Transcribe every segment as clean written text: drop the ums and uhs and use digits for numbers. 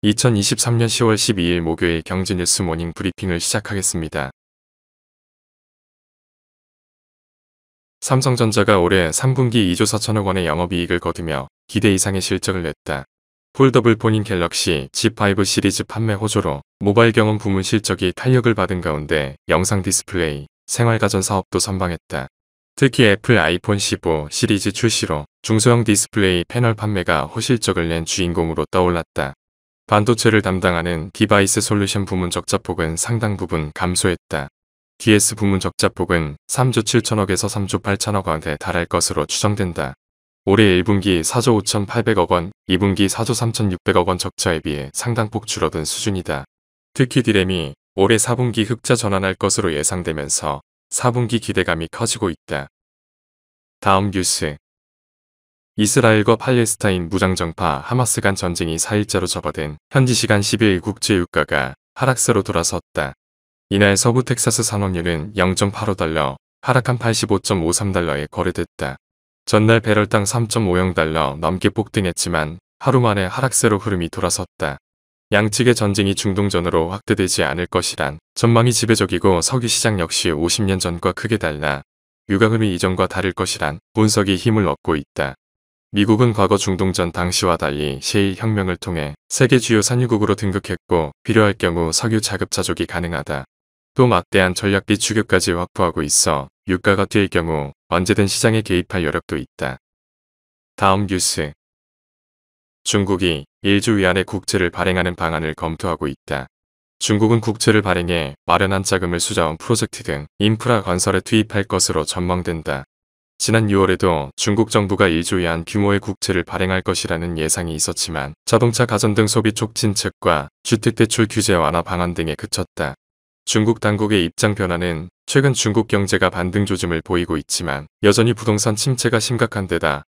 2023년 10월 12일 목요일 경제뉴스 모닝 브리핑을 시작하겠습니다. 삼성전자가 올해 3분기 2조 4천억 원의 영업이익을 거두며 기대 이상의 실적을 냈다. 폴더블 폰인 갤럭시 Z5 시리즈 판매 호조로 모바일 경험 부문 실적이 탄력을 받은 가운데 영상 디스플레이, 생활가전 사업도 선방했다. 특히 애플 아이폰 15 시리즈 출시로 중소형 디스플레이 패널 판매가 호실적을 낸 주인공으로 떠올랐다. 반도체를 담당하는 디바이스 솔루션 부문 적자폭은 상당 부분 감소했다. DS 부문 적자폭은 3조 7천억에서 3조 8천억 원에 달할 것으로 추정된다. 올해 1분기 4조 5,800억 원, 2분기 4조 3,600억 원 적자에 비해 상당폭 줄어든 수준이다. 특히 디램이 올해 4분기 흑자 전환할 것으로 예상되면서 4분기 기대감이 커지고 있다. 다음 뉴스. 이스라엘과 팔레스타인 무장정파 하마스 간 전쟁이 4일째로 접어든 현지 시간 10일 국제유가가 하락세로 돌아섰다. 이날 서부 텍사스 산업유는 0.85달러, 하락한 85.53달러에 거래됐다. 전날 배럴당 3.50달러 넘게 폭등했지만 하루 만에 하락세로 흐름이 돌아섰다. 양측의 전쟁이 중동전으로 확대되지 않을 것이란 전망이 지배적이고 석유 시장 역시 50년 전과 크게 달라 유가 흐름이 이전과 다를 것이란 분석이 힘을 얻고 있다. 미국은 과거 중동전 당시와 달리 셰일 혁명을 통해 세계 주요 산유국으로 등극했고 필요할 경우 석유 자급 자족이 가능하다. 또 막대한 전략비 추격까지 확보하고 있어 유가가 뛸 경우 언제든 시장에 개입할 여력도 있다. 다음 뉴스. 중국이 1조 위안의 국채를 발행하는 방안을 검토하고 있다. 중국은 국채를 발행해 마련한 자금을 수자원 프로젝트 등 인프라 건설에 투입할 것으로 전망된다. 지난 6월에도 중국 정부가 1조 위안 규모의 국채를 발행할 것이라는 예상이 있었지만 자동차 가전 등 소비 촉진책과 주택대출 규제 완화 방안 등에 그쳤다. 중국 당국의 입장 변화는 최근 중국 경제가 반등 조짐을 보이고 있지만 여전히 부동산 침체가 심각한 데다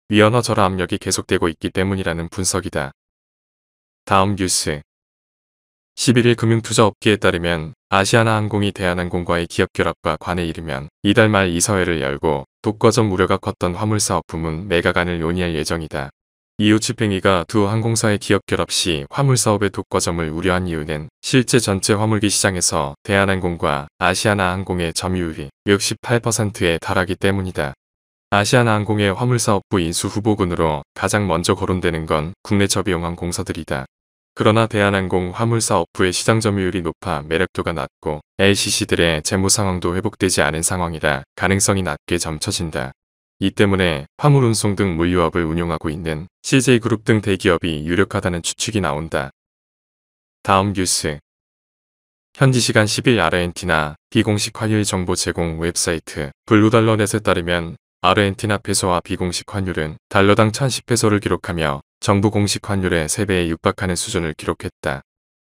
위안화 절하 압력이 계속되고 있기 때문이라는 분석이다. 다음 뉴스. 11일 금융투자업계에 따르면 아시아나항공이 대한항공과의 기업 결합과 관에 이르면 이달 말 이사회를 열고 독과점 우려가 컸던 화물사업 부문 매각안을 논의할 예정이다. 이후 집행위가 두 항공사의 기업 결합 시 화물사업의 독과점을 우려한 이유는 실제 전체 화물기 시장에서 대한항공과 아시아나항공의 점유율이 68%에 달하기 때문이다. 아시아나항공의 화물사업부 인수 후보군으로 가장 먼저 거론되는 건 국내 저비용항공사들이다. 그러나 대한항공 화물사업부의 시장 점유율이 높아 매력도가 낮고 LCC들의 재무 상황도 회복되지 않은 상황이라 가능성이 낮게 점쳐진다. 이 때문에 화물운송 등 물류업을 운용하고 있는 CJ그룹 등 대기업이 유력하다는 추측이 나온다. 다음 뉴스. 현지 시간 10일 아르헨티나 비공식 환율 정보 제공 웹사이트 블루달러넷에 따르면 아르헨티나 페소와 비공식 환율은 달러당 1010페소를 기록하며 정부 공식 환율의 3배에 육박하는 수준을 기록했다.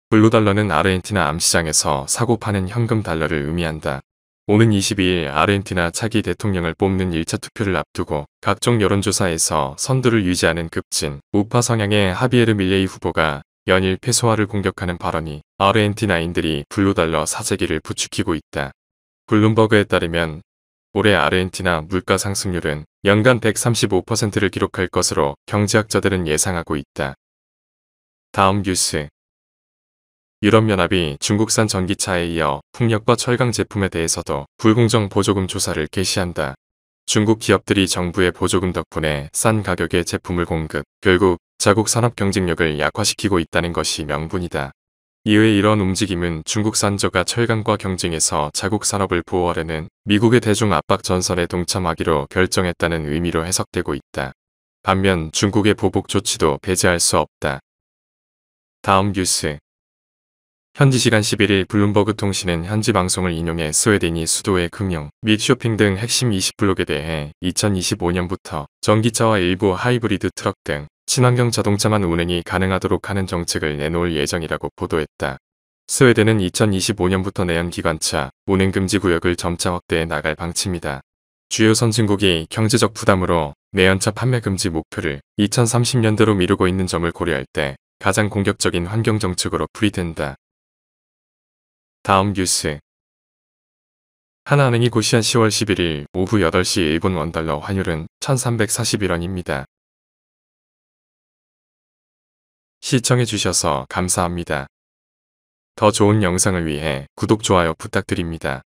블루달러는 아르헨티나 암시장에서 사고 파는 현금 달러를 의미한다. 오는 22일 아르헨티나 차기 대통령을 뽑는 1차 투표를 앞두고 각종 여론조사에서 선두를 유지하는 급진, 우파 성향의 하비에르 밀레이 후보가 연일 페소화를 공격하는 발언이 아르헨티나인들이 블루달러 사재기를 부추기고 있다. 블룸버그에 따르면 올해 아르헨티나 물가 상승률은 연간 135%를 기록할 것으로 경제학자들은 예상하고 있다. 다음 뉴스. 유럽연합이 중국산 전기차에 이어 풍력과 철강 제품에 대해서도 불공정 보조금 조사를 개시한다. 중국 기업들이 정부의 보조금 덕분에 싼 가격의 제품을 공급, 결국 자국 산업 경쟁력을 약화시키고 있다는 것이 명분이다. 이외 이런 움직임은 중국 산저가 철강과 경쟁해서 자국 산업을 보호하려는 미국의 대중 압박 전선에 동참하기로 결정했다는 의미로 해석되고 있다. 반면 중국의 보복 조치도 배제할 수 없다. 다음 뉴스. 현지 시간 11일 블룸버그 통신은 현지 방송을 인용해 스웨덴이 수도의 금융, 및 쇼핑 등 핵심 20블록에 대해 2025년부터 전기차와 일부 하이브리드 트럭 등 친환경 자동차만 운행이 가능하도록 하는 정책을 내놓을 예정이라고 보도했다. 스웨덴은 2025년부터 내연기관차 운행금지 구역을 점차 확대해 나갈 방침이다. 주요 선진국이 경제적 부담으로 내연차 판매 금지 목표를 2030년대로 미루고 있는 점을 고려할 때 가장 공격적인 환경정책으로 풀이된다. 다음 뉴스. 하나은행이 고시한 10월 11일 오후 8시 일본 원달러 환율은 1341원입니다. 시청해주셔서 감사합니다. 더 좋은 영상을 위해 구독, 좋아요 부탁드립니다.